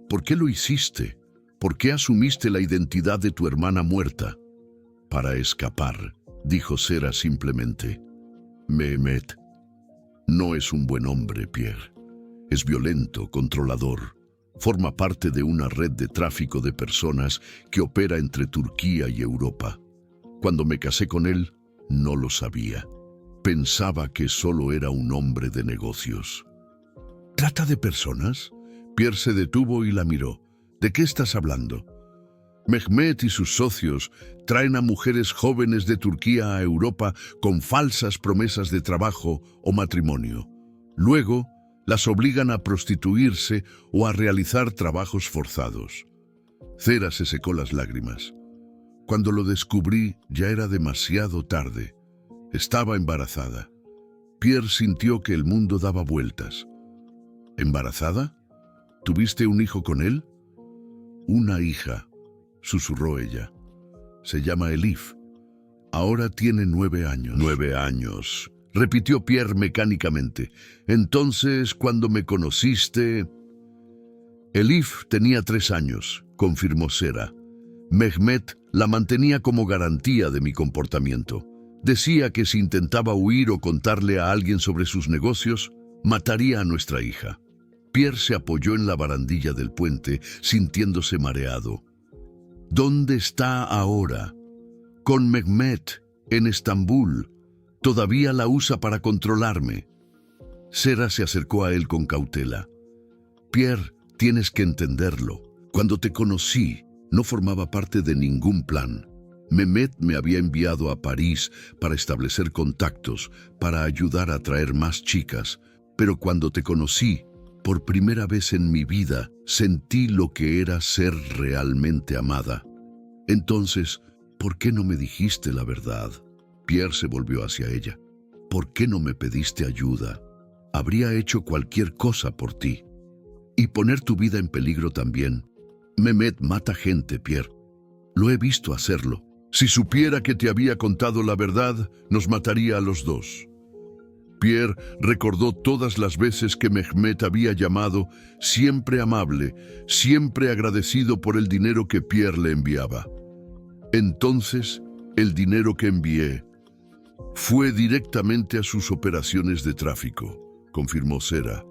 Speaker 1: ¿Por qué lo hiciste? ¿Por qué asumiste la identidad de tu hermana muerta? Para escapar, dijo Sera simplemente. Mehmet no es un buen hombre, Pierre. Es violento, controlador. Forma parte de una red de tráfico de personas que opera entre Turquía y Europa. Cuando me casé con él, no lo sabía. Pensaba que solo era un hombre de negocios. ¿Trata de personas? Pierre se detuvo y la miró. ¿De qué estás hablando? Mehmet y sus socios traen a mujeres jóvenes de Turquía a Europa con falsas promesas de trabajo o matrimonio. Luego, las obligan a prostituirse o a realizar trabajos forzados. Sera se secó las lágrimas. Cuando lo descubrí, ya era demasiado tarde. Estaba embarazada. Pierre sintió que el mundo daba vueltas. ¿Embarazada? ¿Tuviste un hijo con él? Una hija, susurró ella. Se llama Elif. Ahora tiene 9 años. 9 años, repitió Pierre mecánicamente. Entonces, cuando me conociste... Elif tenía 3 años, confirmó Sera. Mehmet la mantenía como garantía de mi comportamiento. Decía que si intentaba huir o contarle a alguien sobre sus negocios, mataría a nuestra hija. Pierre se apoyó en la barandilla del puente, sintiéndose mareado. ¿Dónde está ahora? Con Mehmet, en Estambul. Todavía la usa para controlarme. Sera se acercó a él con cautela. Pierre, tienes que entenderlo. Cuando te conocí, no formaba parte de ningún plan. Mehmet me había enviado a París para establecer contactos, para ayudar a traer más chicas. Pero cuando te conocí, por primera vez en mi vida, sentí lo que era ser realmente amada. Entonces, ¿por qué no me dijiste la verdad? Pierre se volvió hacia ella. ¿Por qué no me pediste ayuda? Habría hecho cualquier cosa por ti. Y poner tu vida en peligro también. Mehmet mata gente, Pierre. Lo he visto hacerlo. Si supiera que te había contado la verdad, nos mataría a los dos. Pierre recordó todas las veces que Mehmet había llamado, siempre amable, siempre agradecido por el dinero que Pierre le enviaba. Entonces, el dinero que envié fue directamente a sus operaciones de tráfico, confirmó Sera.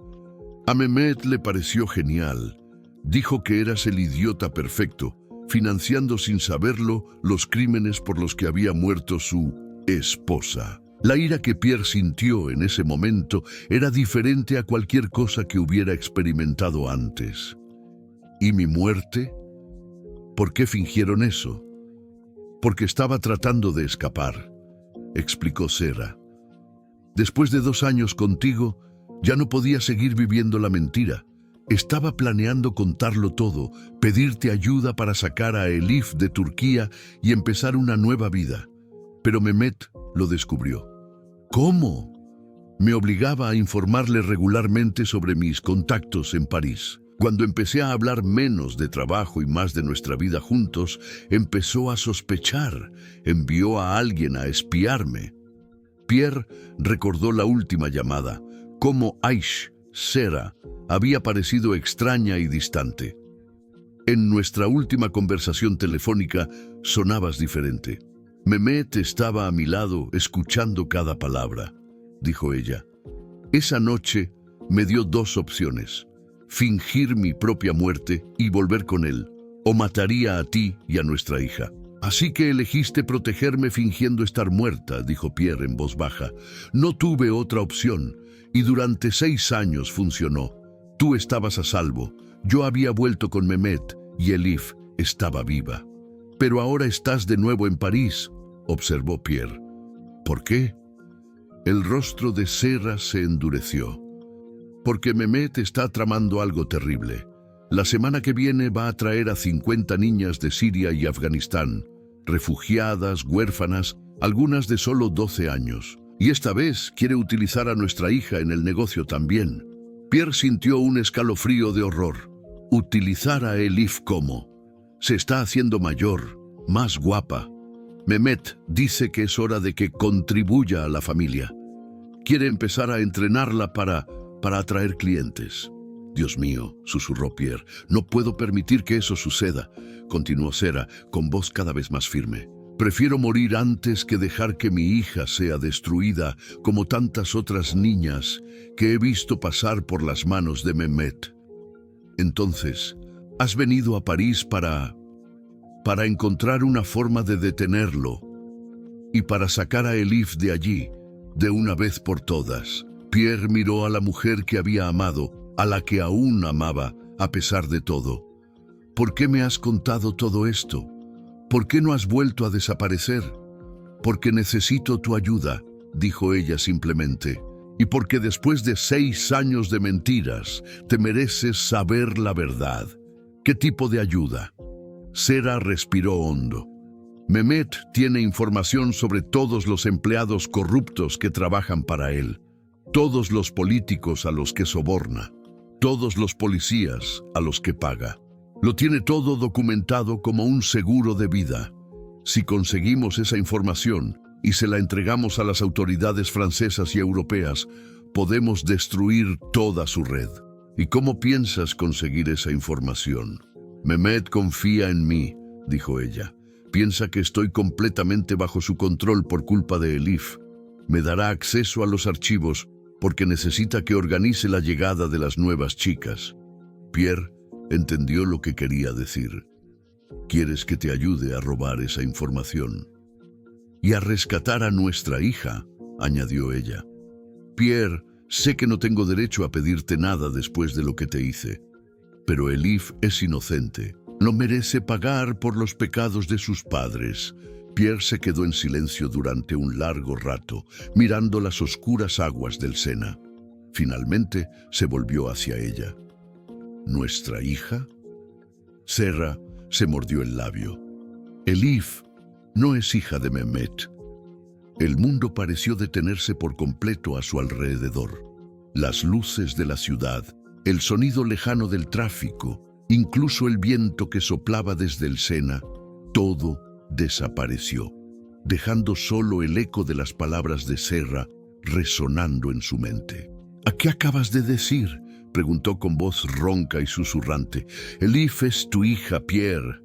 Speaker 1: A Mehmet le pareció genial. Dijo que eras el idiota perfecto, financiando sin saberlo los crímenes por los que había muerto su esposa. La ira que Pierre sintió en ese momento era diferente a cualquier cosa que hubiera experimentado antes. ¿Y mi muerte? ¿Por qué fingieron eso? Porque estaba tratando de escapar, explicó Sera. Después de 2 años contigo, ya no podía seguir viviendo la mentira. Estaba planeando contarlo todo, pedirte ayuda para sacar a Elif de Turquía y empezar una nueva vida. Pero Mehmet lo descubrió. ¿Cómo? Me obligaba a informarle regularmente sobre mis contactos en París. Cuando empecé a hablar menos de trabajo y más de nuestra vida juntos, empezó a sospechar. Envió a alguien a espiarme. Pierre recordó la última llamada, cómo Aish, Sera, había parecido extraña y distante. En nuestra última conversación telefónica sonabas diferente. Mehmet estaba a mi lado escuchando cada palabra, dijo ella. Esa noche me dio 2 opciones: fingir mi propia muerte y volver con él, o mataría a ti y a nuestra hija. Así que elegiste protegerme fingiendo estar muerta, dijo Pierre en voz baja. No tuve otra opción, y durante 6 años funcionó. Tú estabas a salvo, yo había vuelto con Mehmet y Elif estaba viva. Pero ahora estás de nuevo en París, observó Pierre. ¿Por qué? El rostro de Sera se endureció. Porque Mehmet está tramando algo terrible. La semana que viene va a traer a 50 niñas de Siria y Afganistán, refugiadas, huérfanas, algunas de solo 12 años. Y esta vez quiere utilizar a nuestra hija en el negocio también. Pierre sintió un escalofrío de horror. Utilizar a Elif ¿cómo? Se está haciendo mayor, más guapa. Mehmet dice que es hora de que contribuya a la familia. Quiere empezar a entrenarla para atraer clientes. Dios mío, susurró Pierre, no puedo permitir que eso suceda, continuó Sera, con voz cada vez más firme. Prefiero morir antes que dejar que mi hija sea destruida como tantas otras niñas que he visto pasar por las manos de Mehmet. Entonces, ¿has venido a París para encontrar una forma de detenerlo y para sacar a Elif de allí, de una vez por todas? Pierre miró a la mujer que había amado, a la que aún amaba, a pesar de todo. ¿Por qué me has contado todo esto? ¿Por qué no has vuelto a desaparecer? Porque necesito tu ayuda, dijo ella simplemente. Y porque después de 6 años de mentiras, te mereces saber la verdad. ¿Qué tipo de ayuda? Sera respiró hondo. Mehmet tiene información sobre todos los empleados corruptos que trabajan para él, todos los políticos a los que soborna, todos los policías a los que paga. Lo tiene todo documentado como un seguro de vida. Si conseguimos esa información y se la entregamos a las autoridades francesas y europeas, podemos destruir toda su red. ¿Y cómo piensas conseguir esa información? Mehmet confía en mí, dijo ella. Piensa que estoy completamente bajo su control por culpa de Elif. Me dará acceso a los archivos porque necesita que organice la llegada de las nuevas chicas. Pierre entendió lo que quería decir. ¿Quieres que te ayude a robar esa información? Y a rescatar a nuestra hija, añadió ella. Pierre, sé que no tengo derecho a pedirte nada después de lo que te hice, pero Elif es inocente. No merece pagar por los pecados de sus padres. Pierre se quedó en silencio durante un largo rato, mirando las oscuras aguas del Sena. Finalmente se volvió hacia ella. ¿Nuestra hija? Sera se mordió el labio. Elif no es hija de Mehmet. El mundo pareció detenerse por completo a su alrededor. Las luces de la ciudad, el sonido lejano del tráfico, incluso el viento que soplaba desde el Sena, todo desapareció, dejando solo el eco de las palabras de Sera resonando en su mente. ¿A qué acabas de decir?, preguntó con voz ronca y susurrante. Elif es tu hija, Pierre,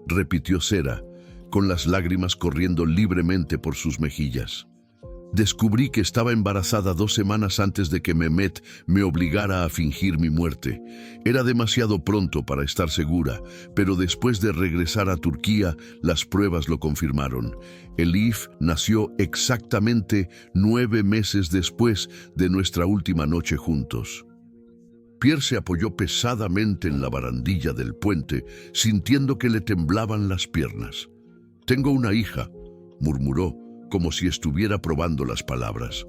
Speaker 1: repitió Sera, con las lágrimas corriendo libremente por sus mejillas. Descubrí que estaba embarazada 2 semanas antes de que Mehmet me obligara a fingir mi muerte. Era demasiado pronto para estar segura, pero después de regresar a Turquía, las pruebas lo confirmaron. Elif nació exactamente 9 meses después de nuestra última noche juntos. Pierre se apoyó pesadamente en la barandilla del puente, sintiendo que le temblaban las piernas. «Tengo una hija», murmuró, como si estuviera probando las palabras.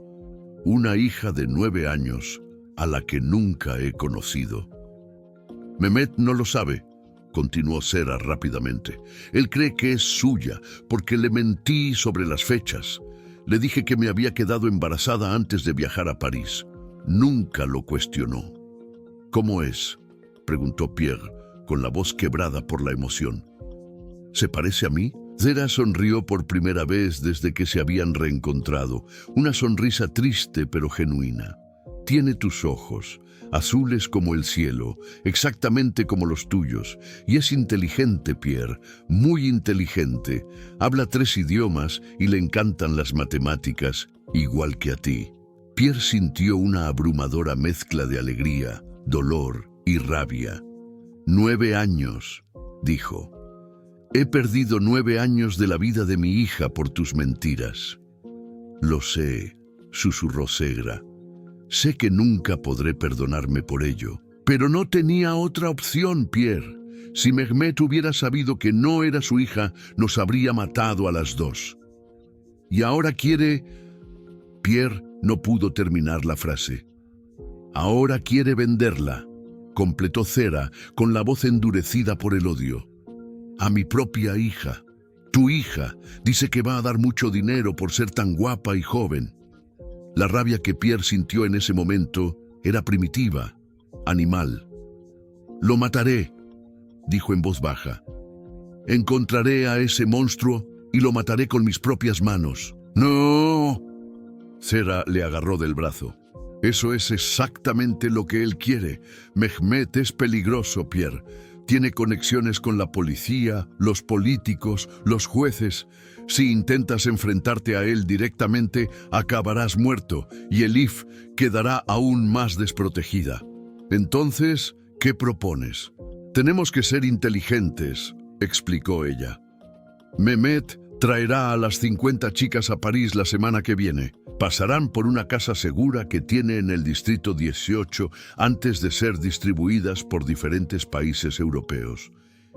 Speaker 1: «Una hija de 9 años, a la que nunca he conocido». «Mehmet no lo sabe», continuó Sera rápidamente. «Él cree que es suya, porque le mentí sobre las fechas. Le dije que me había quedado embarazada antes de viajar a París. Nunca lo cuestionó». «¿Cómo es?», preguntó Pierre, con la voz quebrada por la emoción. «¿Se parece a mí?». Sera sonrió por primera vez desde que se habían reencontrado, una sonrisa triste pero genuina. «Tiene tus ojos, azules como el cielo, exactamente como los tuyos, y es inteligente, Pierre, muy inteligente. Habla 3 idiomas y le encantan las matemáticas, igual que a ti». Pierre sintió una abrumadora mezcla de alegría, dolor y rabia. «9 años», dijo. «He perdido 9 años de la vida de mi hija por tus mentiras». «Lo sé», susurró Sera. «Sé que nunca podré perdonarme por ello. Pero no tenía otra opción, Pierre. Si Mehmet hubiera sabido que no era su hija, nos habría matado a las 2. Y ahora quiere...» Pierre no pudo terminar la frase. «Ahora quiere venderla», completó Sera con la voz endurecida por el odio. «A mi propia hija. Tu hija dice que va a dar mucho dinero por ser tan guapa y joven. La rabia que Pierre sintió en ese momento era primitiva, animal. «Lo mataré», dijo en voz baja. «Encontraré a ese monstruo y lo mataré con mis propias manos». «¡No!». Zehra le agarró del brazo. «Eso es exactamente lo que él quiere. Mehmet es peligroso, Pierre. Tiene conexiones con la policía, los políticos, los jueces. Si intentas enfrentarte a él directamente, acabarás muerto y Elif quedará aún más desprotegida. Entonces, ¿qué propones? Tenemos que ser inteligentes», explicó ella. «Mehmet traerá a las 50 chicas a París la semana que viene. Pasarán por una casa segura que tiene en el distrito 18 antes de ser distribuidas por diferentes países europeos.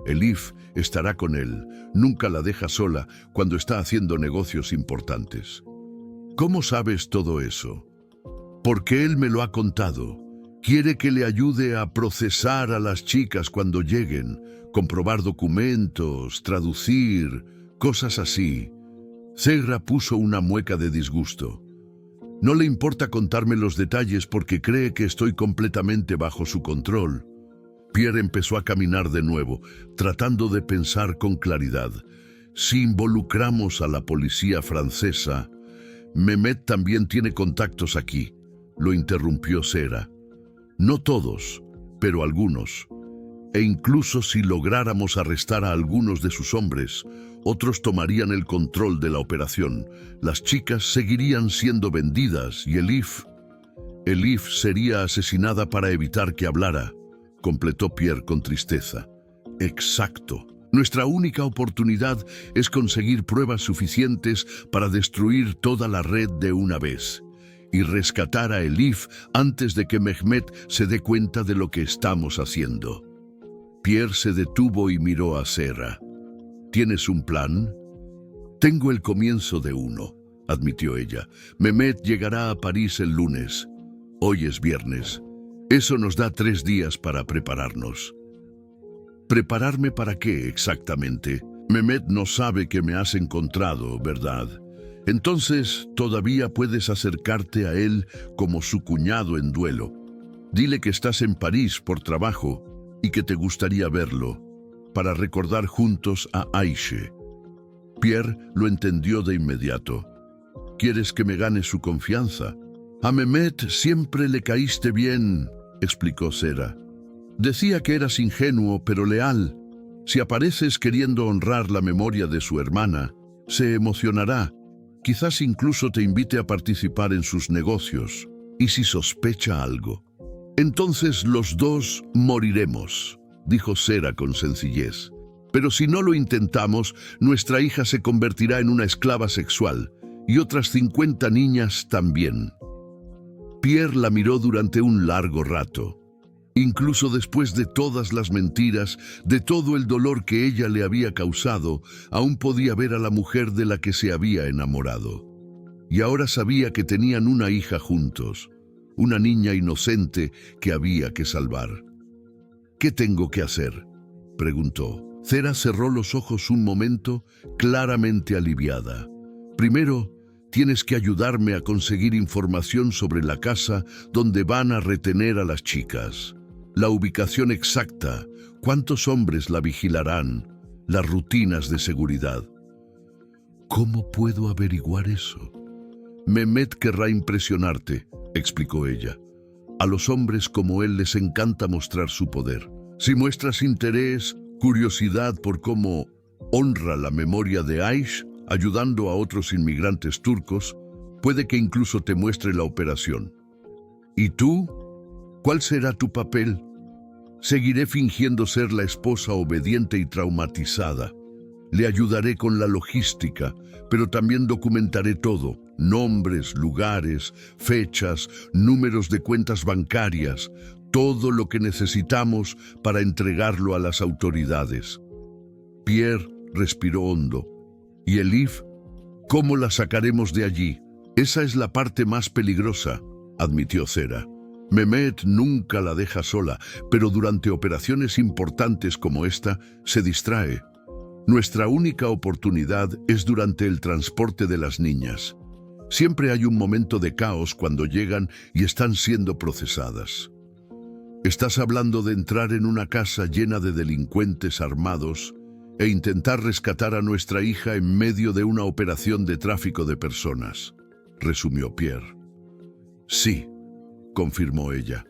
Speaker 1: Elif estará con él, nunca la deja sola cuando está haciendo negocios importantes». «¿Cómo sabes todo eso?» «Porque él me lo ha contado. Quiere que le ayude a procesar a las chicas cuando lleguen, comprobar documentos, traducir, cosas así». Zehra puso una mueca de disgusto. «No le importa contarme los detalles porque cree que estoy completamente bajo su control». Pierre empezó a caminar de nuevo, tratando de pensar con claridad. «Si involucramos a la policía francesa, Mehmet también tiene contactos aquí», lo interrumpió Zehra. «No todos, pero algunos. E incluso si lográramos arrestar a algunos de sus hombres, otros tomarían el control de la operación. Las chicas seguirían siendo vendidas y Elif sería asesinada para evitar que hablara», completó Pierre con tristeza. «Exacto. Nuestra única oportunidad es conseguir pruebas suficientes para destruir toda la red de una vez y rescatar a Elif antes de que Mehmet se dé cuenta de lo que estamos haciendo». Pierre se detuvo y miró a Zehra. «¿Tienes un plan?» «Tengo el comienzo de uno», admitió ella. «Mehmet llegará a París el lunes. Hoy es viernes. Eso nos da 3 días para prepararnos». «¿Prepararme para qué exactamente? Mehmet no sabe que me has encontrado, ¿verdad? Entonces todavía puedes acercarte a él como su cuñado en duelo. Dile que estás en París por trabajo y que te gustaría verlo, para recordar juntos a Aishe». Pierre lo entendió de inmediato. «¿Quieres que me gane su confianza?» «A Mehmet siempre le caíste bien», explicó Zehra. «Decía que eras ingenuo pero leal. Si apareces queriendo honrar la memoria de su hermana, se emocionará. Quizás incluso te invite a participar en sus negocios. Y si sospecha algo, entonces los dos moriremos», dijo Zehra con sencillez. «Pero si no lo intentamos, nuestra hija se convertirá en una esclava sexual, y otras 50 niñas también». Pierre la miró durante un largo rato. Incluso después de todas las mentiras, de todo el dolor que ella le había causado, aún podía ver a la mujer de la que se había enamorado. Y ahora sabía que tenían una hija juntos, una niña inocente que había que salvar. «¿Qué tengo que hacer?», preguntó. Zehra cerró los ojos un momento, claramente aliviada. «Primero, tienes que ayudarme a conseguir información sobre la casa donde van a retener a las chicas. La ubicación exacta, cuántos hombres la vigilarán, las rutinas de seguridad». «¿Cómo puedo averiguar eso?». «Mehmet querrá impresionarte», explicó ella. «A los hombres como él les encanta mostrar su poder. Si muestras interés, curiosidad por cómo honra la memoria de Aish, ayudando a otros inmigrantes turcos, puede que incluso te muestre la operación. ¿Y tú? ¿Cuál será tu papel?». «Seguiré fingiendo ser la esposa obediente y traumatizada. Le ayudaré con la logística, pero también documentaré todo: nombres, lugares, fechas, números de cuentas bancarias, todo lo que necesitamos para entregarlo a las autoridades». Pierre respiró hondo. «¿Y Elif? ¿Cómo la sacaremos de allí?». «Esa es la parte más peligrosa», admitió Zehra. «Mehmet nunca la deja sola, pero durante operaciones importantes como esta, se distrae. Nuestra única oportunidad es durante el transporte de las niñas. Siempre hay un momento de caos cuando llegan y están siendo procesadas. Estás hablando de entrar en una casa llena de delincuentes armados e intentar rescatar a nuestra hija en medio de una operación de tráfico de personas, resumió Pierre. Sí, confirmó ella.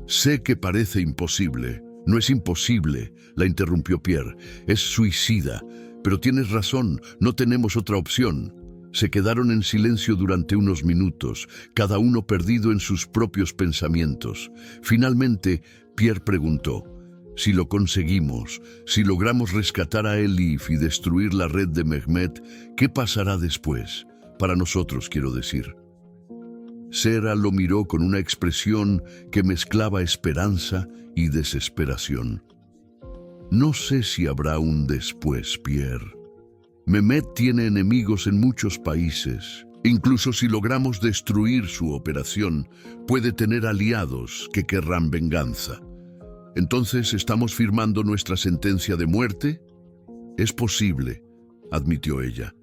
Speaker 1: Sé que parece imposible. No es imposible, la interrumpió Pierre. Es suicida. Pero tienes razón, no tenemos otra opción. Se quedaron en silencio durante unos minutos, cada uno perdido en sus propios pensamientos. Finalmente, Pierre preguntó: si lo conseguimos, si logramos rescatar a Elif y destruir la red de Mehmet, ¿qué pasará después? Para nosotros, quiero decir. Sera lo miró con una expresión que mezclaba esperanza y desesperación. No sé si habrá un después, Pierre. Mehmet tiene enemigos en muchos países. Incluso si logramos destruir su operación, puede tener aliados que querrán venganza. ¿Entonces estamos firmando nuestra sentencia de muerte? Es posible, admitió ella.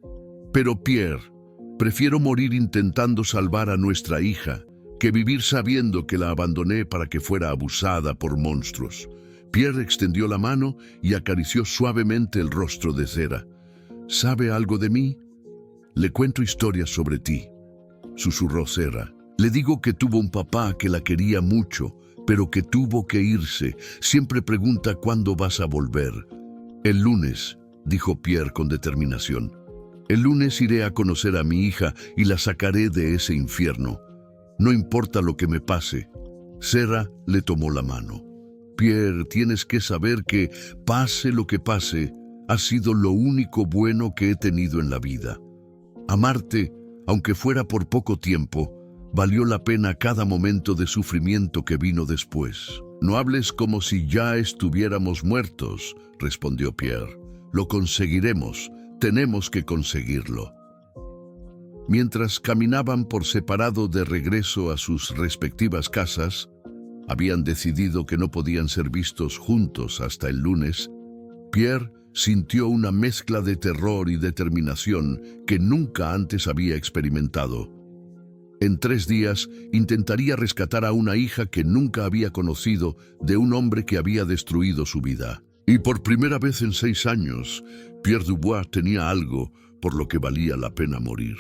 Speaker 1: Pero Pierre, prefiero morir intentando salvar a nuestra hija que vivir sabiendo que la abandoné para que fuera abusada por monstruos. Pierre extendió la mano y acarició suavemente el rostro de Sera. ¿Sabe algo de mí? Le cuento historias sobre ti, susurró Sera. Le digo que tuvo un papá que la quería mucho, pero que tuvo que irse. Siempre pregunta cuándo vas a volver. El lunes, dijo Pierre con determinación. El lunes iré a conocer a mi hija y la sacaré de ese infierno. No importa lo que me pase. Sera le tomó la mano. Pierre, tienes que saber que, pase lo que pase, ha sido lo único bueno que he tenido en la vida. Amarte, aunque fuera por poco tiempo, valió la pena cada momento de sufrimiento que vino después. No hables como si ya estuviéramos muertos, respondió Pierre. Lo conseguiremos, tenemos que conseguirlo. Mientras caminaban por separado de regreso a sus respectivas casas, habían decidido que no podían ser vistos juntos hasta el lunes. Pierre sintió una mezcla de terror y determinación que nunca antes había experimentado. En 3 días intentaría rescatar a una hija que nunca había conocido de un hombre que había destruido su vida. Y por primera vez en 6 años, Pierre Dubois tenía algo por lo que valía la pena morir.